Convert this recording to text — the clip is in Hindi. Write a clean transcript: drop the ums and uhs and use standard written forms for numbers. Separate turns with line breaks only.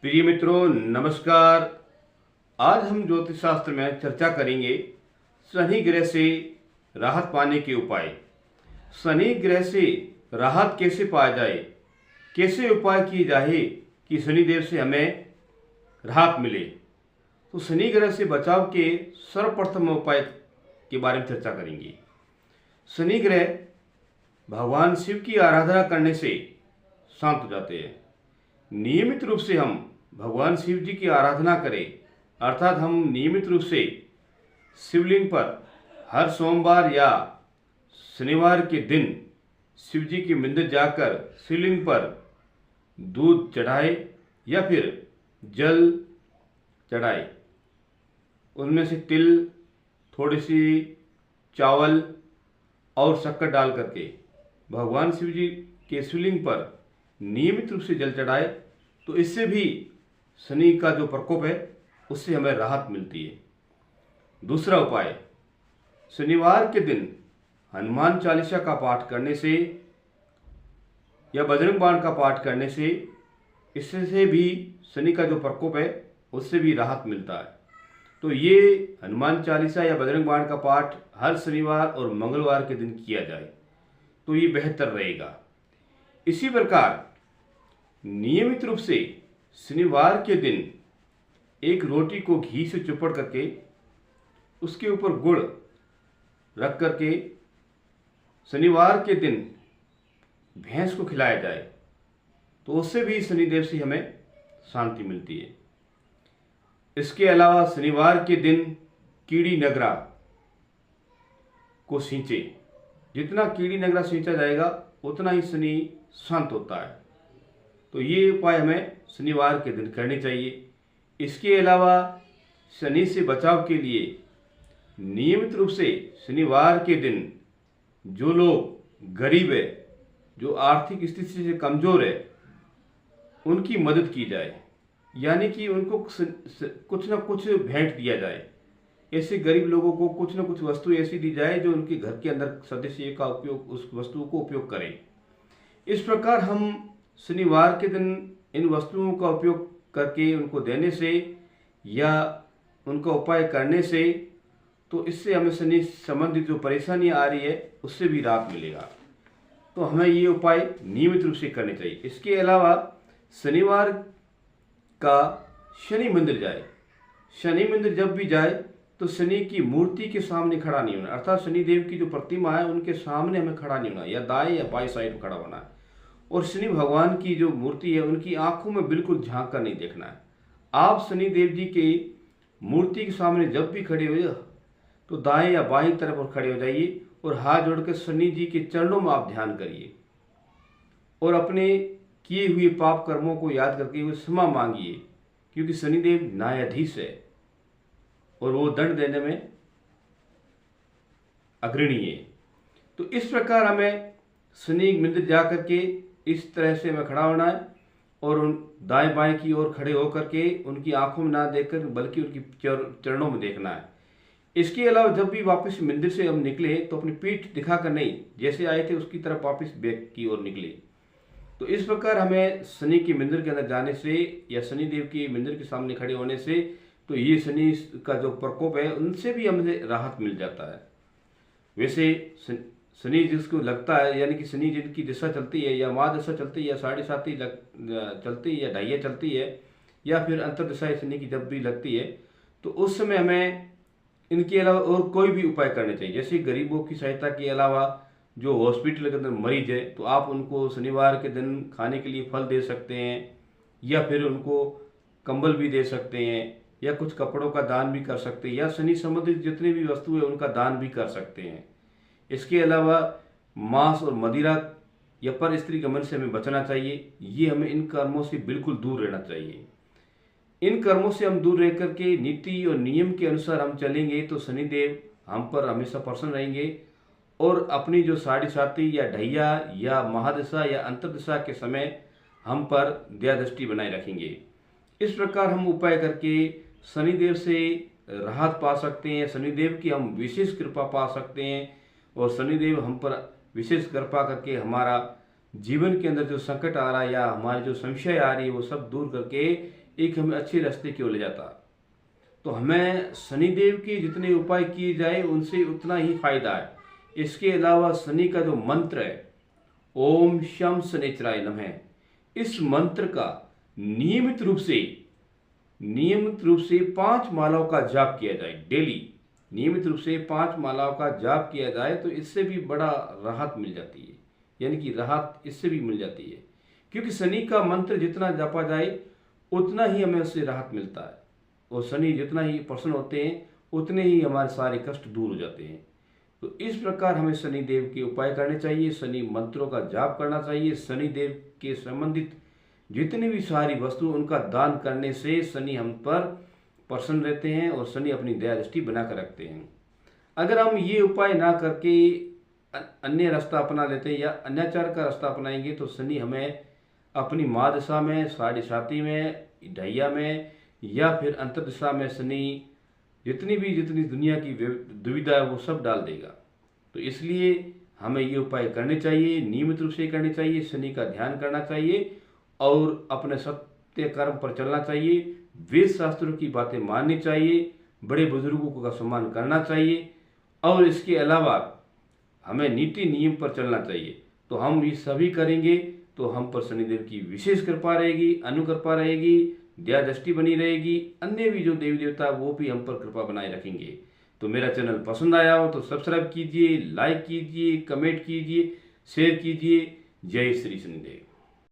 प्रिय मित्रों, नमस्कार। आज हम ज्योतिष शास्त्र में चर्चा करेंगे शनि ग्रह से राहत पाने के उपाय। शनि ग्रह से राहत कैसे पाया जाए, कैसे उपाय किए जाए कि शनिदेव से हमें राहत मिले। तो शनि ग्रह से बचाव के सर्वप्रथम उपाय के बारे में चर्चा करेंगे। शनि ग्रह भगवान शिव की आराधना करने से शांत हो जाते हैं। नियमित रूप से हम भगवान शिव जी की आराधना करें, अर्थात हम नियमित रूप से शिवलिंग पर हर सोमवार या शनिवार के दिन शिव जी के मंदिर जाकर शिवलिंग पर दूध चढ़ाए या फिर जल चढ़ाए, उनमें से तिल, थोड़ी सी चावल और शक्कर डाल करके भगवान शिव जी के शिवलिंग पर नियमित रूप से जल चढ़ाए, तो इससे भी शनि का जो प्रकोप है उससे हमें राहत मिलती है। दूसरा उपाय, शनिवार के दिन हनुमान चालीसा का पाठ करने से या बजरंग बाण का पाठ करने से इससे भी शनि का जो प्रकोप है उससे भी राहत मिलता है। तो ये हनुमान चालीसा या बजरंग बाण का पाठ हर शनिवार और मंगलवार के दिन किया जाए तो ये बेहतर रहेगा। इसी प्रकार नियमित रूप से शनिवार के दिन एक रोटी को घी से चुपड़ करके उसके ऊपर गुड़ रख करके शनिवार के दिन भैंस को खिलाया जाए तो उससे भी शनिदेव से हमें शांति मिलती है। इसके अलावा शनिवार के दिन कीड़ी नगरा को सींचे, जितना कीड़ी नगरा सींचा जाएगा उतना ही शनि शांत होता है। तो ये उपाय हमें शनिवार के दिन करने चाहिए। इसके अलावा शनि से बचाव के लिए नियमित रूप से शनिवार के दिन जो लोग गरीब है, जो आर्थिक स्थिति से कमज़ोर है, उनकी मदद की जाए, यानी कि उनको कुछ ना कुछ भेंट दिया जाए। ऐसे गरीब लोगों को कुछ ना कुछ वस्तु ऐसी दी जाए जो उनके घर के अंदर सदस्य का उपयोग, उस वस्तुओं को उपयोग करें। इस प्रकार हम शनिवार के दिन इन वस्तुओं का उपयोग करके उनको देने से या उनका उपाय करने से, तो इससे हमें शनि संबंधित जो परेशानियां आ रही है उससे भी राहत मिलेगा। तो हमें ये उपाय नियमित रूप से करने चाहिए। इसके अलावा शनिवार का शनि मंदिर जाए। शनि मंदिर जब भी जाए तो शनि की मूर्ति के सामने खड़ा नहीं होना, अर्थात शनिदेव की जो प्रतिमा है उनके सामने हमें खड़ा नहीं होना, या दाएं या बाएं साइड में खड़ा होना है। और शनि भगवान की जो मूर्ति है उनकी आंखों में बिल्कुल झांक कर नहीं देखना है। आप शनिदेव जी के मूर्ति के सामने जब भी खड़े हो तो दाएं या बाएं तरफ और खड़े हो जाइए और हाथ जोड़कर शनि जी के चरणों में आप ध्यान करिए और अपने किए हुए पाप कर्मों को याद करके वो क्षमा मांगिए, क्योंकि शनिदेव न्यायाधीश है और वो दंड देने में अग्रणी है। तो इस प्रकार हमें शनि मंदिर जा करके इस तरह से हमें खड़ा होना है और उन दाएं बाएं की ओर खड़े होकर के उनकी आंखों में ना देखकर बल्कि उनकी चरणों में देखना है। इसके अलावा जब भी वापस मंदिर से हम निकले तो अपनी पीठ दिखाकर नहीं, जैसे आए थे उसकी तरफ वापस बैक की ओर निकले। तो इस प्रकार हमें शनि के मंदिर के अंदर जाने से या शनि देव के मंदिर के सामने खड़े होने से, तो ये शनि का जो प्रकोप है उनसे भी हमें राहत मिल जाता है। वैसे शनि जिसको लगता है, यानी कि शनि जिनकी दिशा चलती है या महादशा चलती है या 7.5 चलती है या ढाइया चलती है या फिर अंतर्दशा शनि की जब भी लगती है, तो उस समय हमें इनके अलावा और कोई भी उपाय करने चाहिए। जैसे गरीबों की सहायता के अलावा जो हॉस्पिटल के अंदर मरीज है तो आप उनको शनिवार के दिन खाने के लिए फल दे सकते हैं या फिर उनको कंबल भी दे सकते हैं या कुछ कपड़ों का दान भी कर सकते हैं या शनि संबंधित जितनी भी वस्तु है उनका दान भी कर सकते हैं। इसके अलावा मांस और मदिरा या पर स्त्री गमन से हमें बचना चाहिए। ये हमें इन कर्मों से बिल्कुल दूर रहना चाहिए। इन कर्मों से हम दूर रह करके नीति और नियम के अनुसार हम चलेंगे तो शनिदेव हम पर हमेशा प्रसन्न रहेंगे और अपनी जो 7.5 या ढैया या महादशा या अंतर्दशा के समय हम पर दया दृष्टि बनाए रखेंगे। इस प्रकार हम उपाय करके शनिदेव से राहत पा सकते हैं, शनिदेव की हम विशेष कृपा पा सकते हैं और शनिदेव हम पर विशेष कृपा करके हमारा जीवन के अंदर जो संकट आ रहा है या हमारी जो समस्या आ रही है वो सब दूर करके एक हमें अच्छे रास्ते की ओर ले जाता। तो हमें शनिदेव के जितने उपाय किए जाए उनसे उतना ही फायदा है। इसके अलावा शनि का जो मंत्र है, ओम शम शनिचराय नमः, इस मंत्र का नियमित रूप से 5 मालाओं का जाप किया जाए डेली। नियमित रूप से 5 मालाओं का जाप किया जाए तो इससे भी बड़ा राहत मिल जाती है, यानी कि राहत इससे भी मिल जाती है। क्योंकि शनि का मंत्र जितना जपा जाए उतना ही हमें उससे राहत मिलता है, और शनि जितना ही प्रसन्न होते हैं उतने ही हमारे सारे कष्ट दूर हो जाते हैं। तो इस प्रकार हमें शनि देव के उपाय करने चाहिए, शनि मंत्रों का जाप करना चाहिए। शनि देव के संबंधित जितनी भी सारी वस्तु उनका दान करने से शनि हम पर प्रसन्न रहते हैं और शनि अपनी दया दृष्टि बना कर रखते हैं। अगर हम ये उपाय ना करके अन्य रास्ता अपना लेते हैं या अन्याचार का रास्ता अपनाएंगे तो शनि हमें अपनी महादशा में, साढ़े साथी में, ढैया में या फिर अंतर्दशा में शनि जितनी दुनिया की दुविधा है वो सब डाल देगा। तो इसलिए हमें ये उपाय करने चाहिए, नियमित रूप से करने चाहिए, शनि का ध्यान करना चाहिए और अपने सत्य कर्म पर चलना चाहिए। वेद शास्त्रों की बातें माननी चाहिए, बड़े बुजुर्गों का सम्मान करना चाहिए और इसके अलावा हमें नीति नियम पर चलना चाहिए। तो हम ये सभी करेंगे तो हम पर शनिदेव की विशेष कृपा रहेगी, अनुकृपा रहेगी, दया दृष्टि बनी रहेगी। अन्य भी जो देवी देवता वो भी हम पर कृपा बनाए रखेंगे। तो मेरा चैनल पसंद आया हो तो सब्सक्राइब कीजिए, लाइक कीजिए, कमेंट कीजिए, शेयर कीजिए। जय श्री शनिदेव।